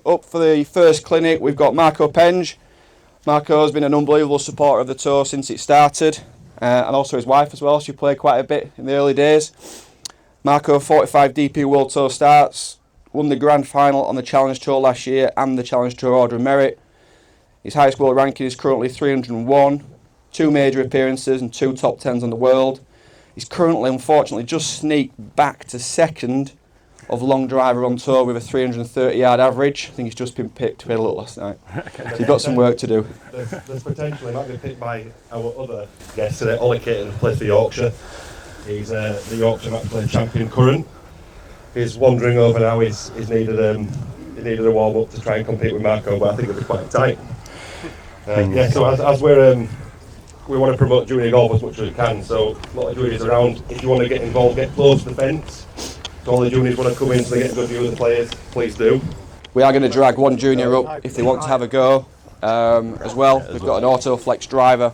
up for the first clinic, we've got Marco Penge. Marco's been an unbelievable supporter of the tour since it started, and also his wife as well. She played quite a bit in the early days. Marco, 45 DP World Tour starts, won the grand final on the Challenge Tour last year and the Challenge Tour Order of Merit. His highest world ranking is currently 301, 2 major appearances and 2 top 10s on the world. He's currently, unfortunately, just sneaked back to second of long driver on tour with a 330-yard average. I think he's just been picked. We had a look last night. So you've got some work to do. There's potentially might be picked by our other guest today, Ollie Kane, who plays for Yorkshire. He's the Yorkshire match play champion current. He's wandering over now. He's needed a warm up to try and compete with Marco, but I think it'll be quite tight. So as we want to promote junior golf as much as we can, so a lot of juniors around. If you want to get involved, get close to the fence. So all the juniors want to come in so they get a good view of the players, please do. We are going to drag one junior up if they want to have a go as well. We've got an auto flex driver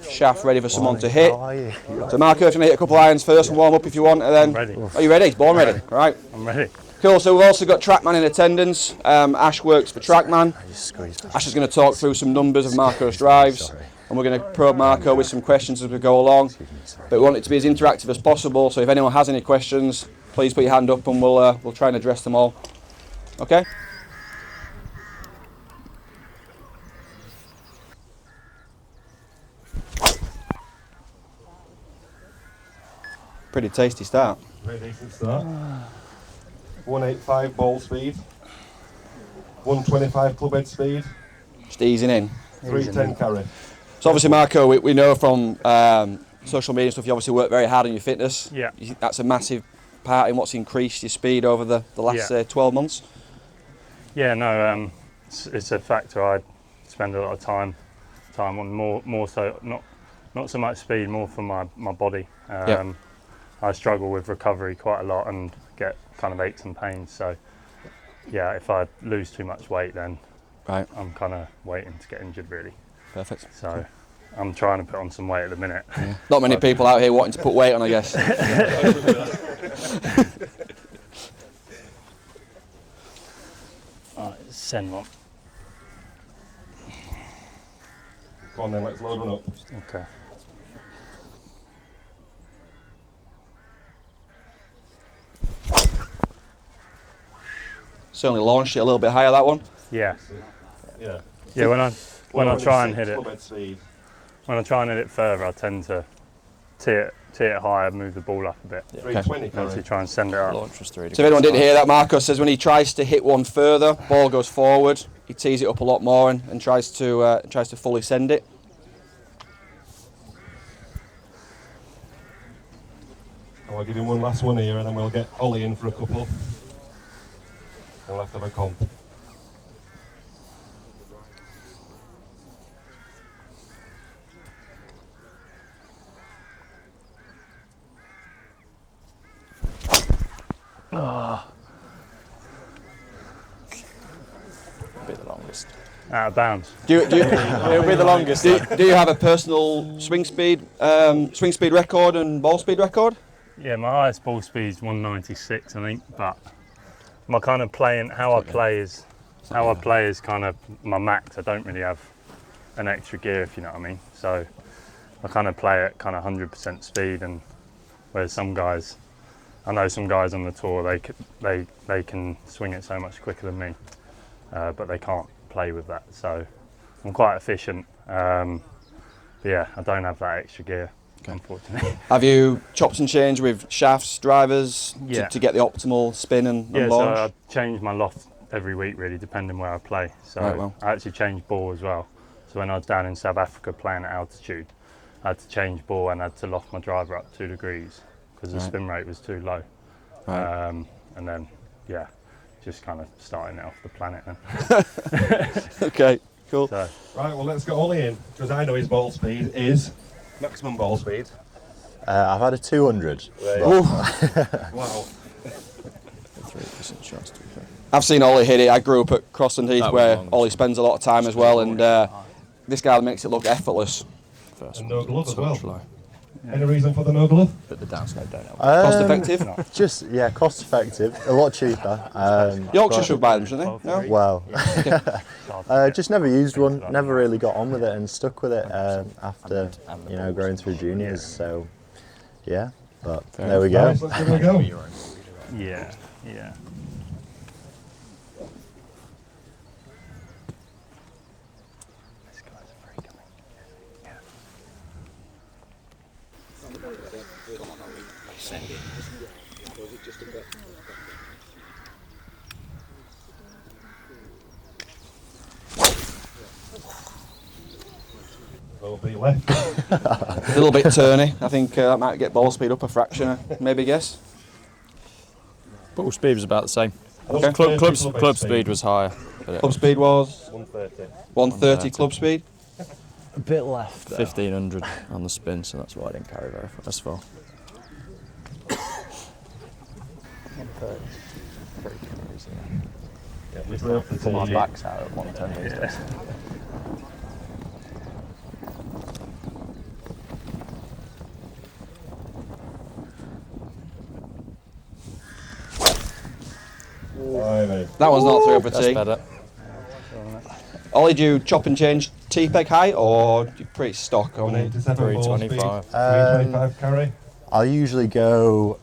shaft ready for someone to hit. So Marco, if you want to hit a couple of irons first and warm up if you want, and then I'm ready. Are you ready? Born ready. Right. I'm ready. Cool. So we've also got Trackman in attendance. Ash works for Trackman. Ash is going to talk through some numbers of Marco's drives, and we're going to probe Marco with some questions as we go along. But we want it to be as interactive as possible. So if anyone has any questions, please put your hand up and we'll try and address them all. Okay? Pretty tasty start. Very decent start. 185 ball speed, 125 club head speed, Just easing in. 310 carry. So obviously, Marco, we know from social media stuff you obviously work very hard on your fitness. Yeah. You think that's a massive part in what's increased your speed over the last 12 months? Yeah, no, it's a factor. I spend a lot of time on more so not so much speed, more for my body. I struggle with recovery quite a lot and get kind of aches and pains. So yeah, if I lose too much weight, then I'm kind of waiting to get injured really. Perfect. So cool. I'm trying to put on some weight at the minute. Yeah. Not many people out here wanting to put weight on, I guess. Alright, send one. Come on then, let's load one up. Okay. Certainly launched it a little bit higher, that one. Yeah. Yeah. Yeah, when I try and hit it, club head speed. when I try and hit it further, I tend to tee it higher, move the ball up a bit. 320 carry. Obviously try and send it up. Launch was 3 degrees. So if anyone didn't hear that, Marco says when he tries to hit one further, ball goes forward, he tees it up a lot more and tries to fully send it. I'll give him one last one here and then we'll get Ollie in for a couple. We'll have to have a comp. Be the longest. Out of bounds. It'll be the longest. Do you have a personal swing speed record and ball speed record? Yeah, my highest ball speed is 196, I think, but my kind of playing, how I play is kind of my max. I don't really have an extra gear, if you know what I mean. So I kind of play at kind of 100% speed, and whereas some guys, I know some guys on the tour, they can swing it so much quicker than me, but they can't play with that. So I'm quite efficient. But yeah, I don't have that extra gear. Okay. Unfortunately. Have you chopped and changed with shafts, drivers to get the optimal spin and launch? So I change my loft every week really, depending where I play. So I actually change ball as well. So when I was down in South Africa playing at altitude, I had to change ball and I had to loft my driver up 2 degrees because the spin rate was too low. And then, yeah, just kind of starting it off the planet then. Okay, cool. So. Right, well let's get Ollie in because I know his ball speed is maximum ball speed. I've had a 200. Wow. 3% chance to be fair. I've seen Ollie hit it. I grew up at Crossland Heath where Ollie spends a lot of time as well, and this guy makes it look effortless. First And one no glove as well. Any reason for the no glove? But the downslope don't help. Cost effective? Just, yeah, cost effective, a lot cheaper. Yorkshire but- should buy them, shouldn't they? No? Well, just never used one, never really got on with it and stuck with it after, you know, going through juniors, so yeah, but there we go. Nice, let's give it a go. Yeah, yeah. This guy's a freak, I think. Yeah. Will be left. A little bit turny. I think that might get ball speed up a fraction, maybe guess. Ball speed was about the same. Okay. Club speed was higher. Club speed was 130. 130 club speed. A bit left. 1500 on the spin, so that's why I didn't carry very far. That's far. Yeah, we play off the tee. My back's out at 110 these days. That one's not through over That's tee. better. Ollie, do you chop and change tee peg height or do you pretty stock on it? 187 ball speed, 325. 325 carry. I'll usually go,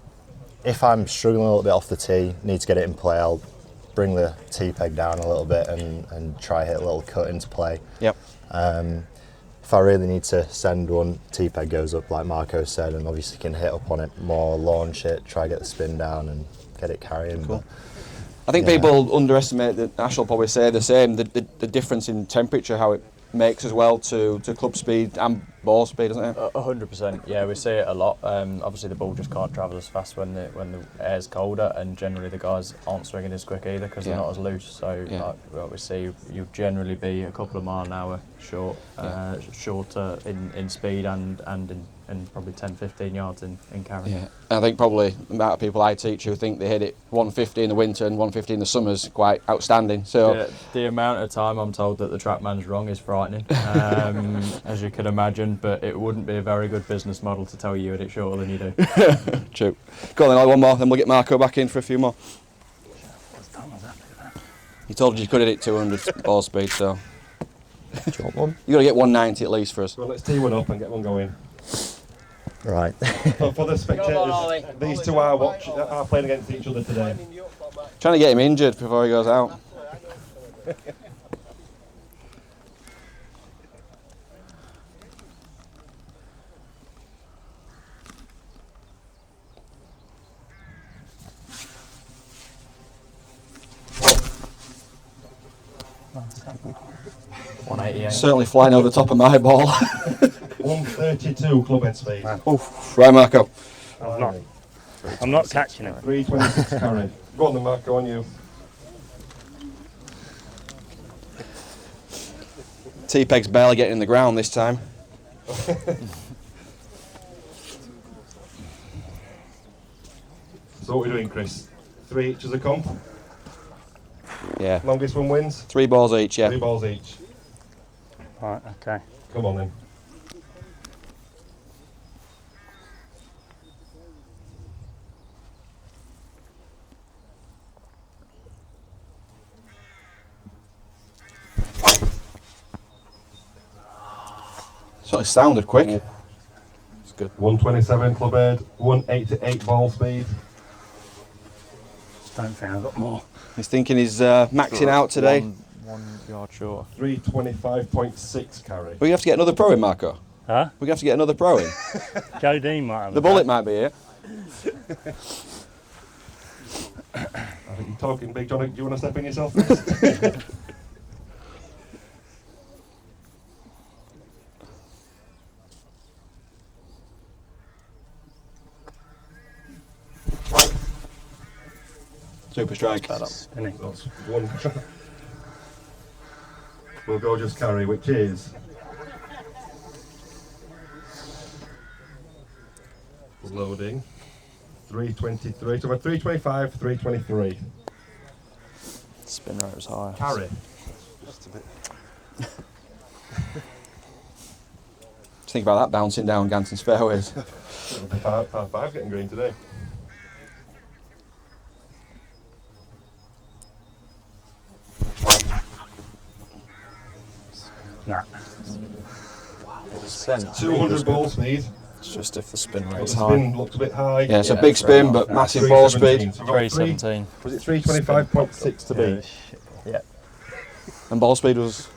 if I'm struggling a little bit off the tee, need to get it in play, I'll bring the tee peg down a little bit and try hit a little cut into play. Yep. If I really need to send one, tee peg goes up like Marco said, and obviously can hit up on it more, launch it, try get the spin down and get it carrying. Cool. But I think Yeah. people underestimate, Ash will probably say the same, the difference in temperature, how it makes as well to club speed and ball speed, doesn't it? 100%. Yeah, we see it a lot. Obviously, the ball just can't travel as fast when the air's colder, and generally the guys aren't swinging as quick either because Yeah. they're not as loose. So, Yeah. like what we see, you generally be a couple of mile an hour shorter in speed and in probably 10-15 yards in carry. Yeah. I think probably the amount of people I teach who think they hit it 150 in the winter and 150 in the summer is quite outstanding. So The amount of time I'm told that the trackman's wrong is frightening, as you can imagine, but it wouldn't be a very good business model to tell you hit it shorter than you do. true. Go on then, Ollie, one more, then we'll get Marco back in for a few more. He told you you could hit it 200 ball speed, so do you want one? you got to get 190 at least for us. Well, let's tee one up and get one going. Right. For the spectators, these two are playing against each other today. Trying to get him injured before he goes out. Certainly flying over the top of my ball. 132 club head speed. Oof. Right, Marco. I'm not catching it. 326 carry. Go on then, Marco, on you. T-Peg's barely getting in the ground this time. So what are we doing, Chris? 3 each as a comp? Yeah. Longest one wins? 3 balls each, yeah. 3 balls each. Right, okay. Come on then. So it sounded quick. It's good. 127 club head, 188 ball speed. Don't think I've got more. He's thinking he's maxing out today. One yard short. 325.6 carry. We're going to have to get another pro in, Marco. Huh? We're going to have to get another pro in. Joe Dean might have The a bullet go. might be here. I think you're talking big, John. Do you want to step in yourself first? Super strike. Spinning. That's one. We'll go just carry, which is loading 323. So we're 325, 323. Spin rate was higher. Carry. Just a bit. Just think about that bouncing down Ganton's fairways. Par 5 getting green today. Nah. 200 ball speed. It's just if the spin The rate's high. spin looks a bit high. Yeah, it's a big spin, but massive ball speed. 317. Was it 325.6 to beat? Yeah. And ball speed was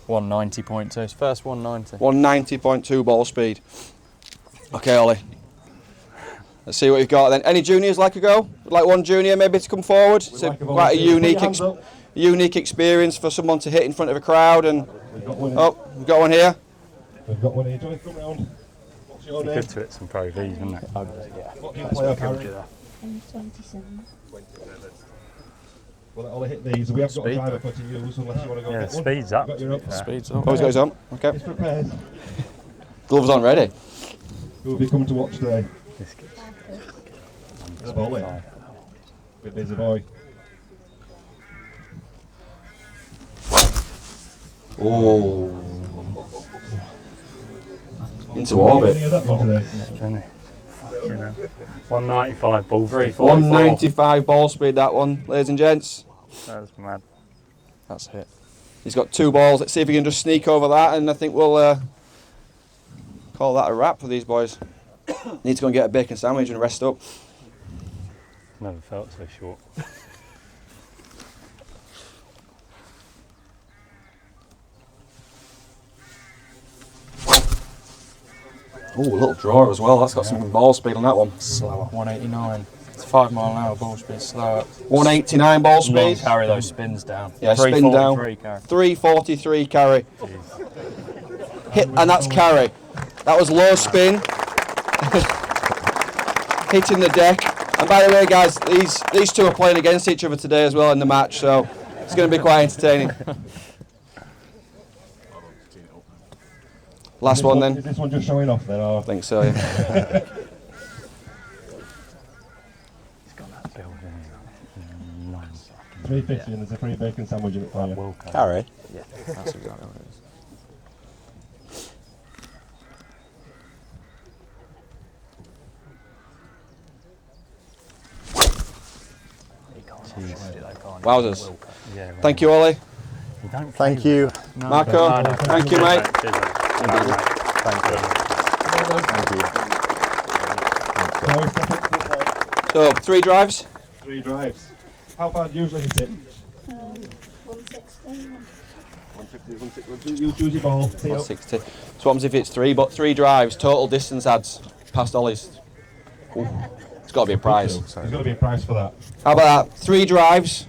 190.2. It's first 190. 190.2 ball speed. Okay, Ollie. Let's see what you've got then. Any juniors like a go? Would like one junior maybe to come forward? It's like a quite a volunteer. unique experience for someone to hit in front of a crowd. And We've got one. we've got one here. We've got one here. Do you want to come round? What's your name? Good to hit some Pro Vs, isn't it? What do you play off, Harry? I'm 27. Well, I'll hit these. We have got a driver for to use unless you want to go Yeah, get one. speed's up. Got your up. Speed's up. Always got his on. Okay. It's prepared. Gloves on, ready. Who will be coming to watch today? This kid. It's Ollie. Bit busy boy. Oh. Into orbit. Any of that one today? Isn't it? You know, 195 ball 344. 195 ball speed, that one, ladies and gents. That's mad. That's hit. He's got 2 balls. Let's see if he can just sneak over that, and I think we'll call that a wrap for these boys. Need to go and get a bacon sandwich and rest up. Never felt so short. Oh, a little draw as well. That's got some ball speed on that one. Slower. 189. It's 5 mile an hour ball speed. Slower. 189 ball Long speed. carry those spins down. Yeah, spin down. 343 carry. 343 carry. Hit, and that's carry. That was low spin. Hitting the deck. And by the way, guys, these two are playing against each other today as well in the match, so it's going to be quite entertaining. Last one then. Is this one just showing off then? Or? I think so, yeah. He's got that build in. Nice. 350 and there's a free bacon sandwich in it for you. Well, Carry. Yeah, that's exactly what it is. Wowzers. yeah, Thank you, Ollie. You don't Thank you. No, Marco, no, no. thank you, mate. Cheers, mate. Cheers, mate. Thank you. Thank you. So, 3 drives. 3 drives. How far do you usually hit it? 160. 150, 160. You choose your ball. Tee up. 160. So what happens if it's 3 drives, total distance adds past Ollie's? Ooh, it's got to be a prize. There's got to be a price for that. How about that? 3 drives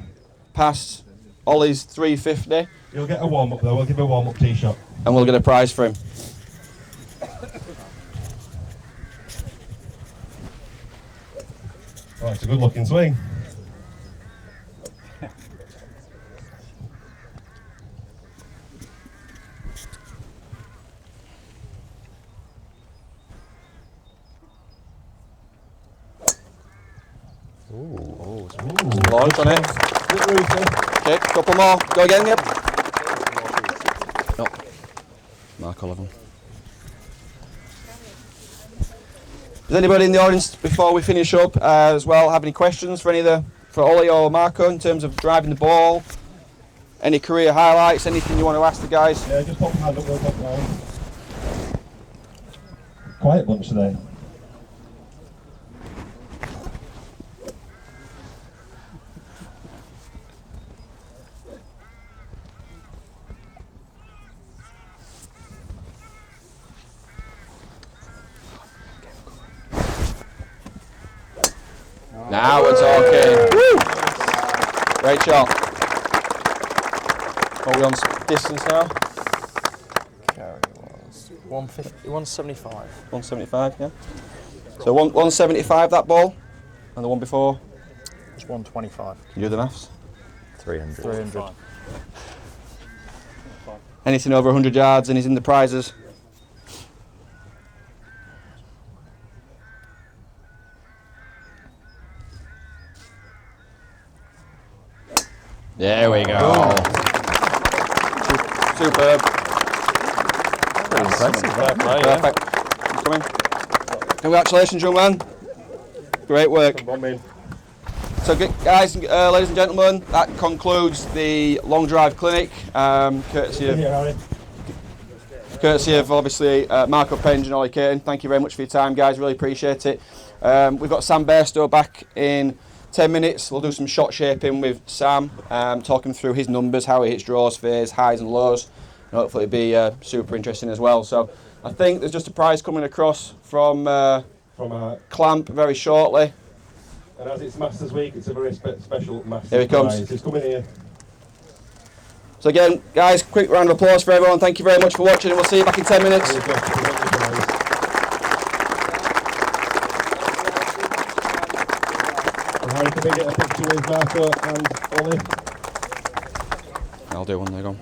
past Ollie's 350, You'll get a warm up though. We'll give a warm up tee shot. and we'll get a prize for him. Oh, it's a good looking swing. Launch on it. Okay, couple more. Go again, yep. No. Mark Oliver. Does anybody in the audience, before we finish up as well, have any questions for for Ollie or Marco in terms of driving the ball? Any career highlights? Anything you want to ask the guys? Yeah, just pop your hand up, we'll pop round. Quiet bunch today. Now we're talking. Woo! Great shot. What are we on distance now? Carry was 150, 175. 175, yeah. So 175 that ball, and the one before. It's 125. Can you do the maths? 300. 300. Anything over 100 yards, and he's in the prizes. There we go. Superb. Fair play, yeah. Perfect. Come in. Congratulations, young man. Great work. So, guys, ladies and gentlemen, that concludes the long drive clinic. Courtesy of obviously Marco Penge and Ollie Kane. Thank you very much for your time, guys. Really appreciate it. We've got Sam Bairstow back in 10 minutes. We'll do some shot shaping with Sam, talking through his numbers, how he hits draws, fares, highs and lows. And hopefully it'll be super interesting as well. So I think there's just a prize coming across from Clamp very shortly. And as it's Masters Week, it's a very special Masters Here he comes. prize. He's coming here. So again, guys, quick round of applause for everyone. Thank you very much for watching, and we'll see you back in 10 minutes. And Harry, can we get a picture with Marco and Ollie? I'll do one, there you go.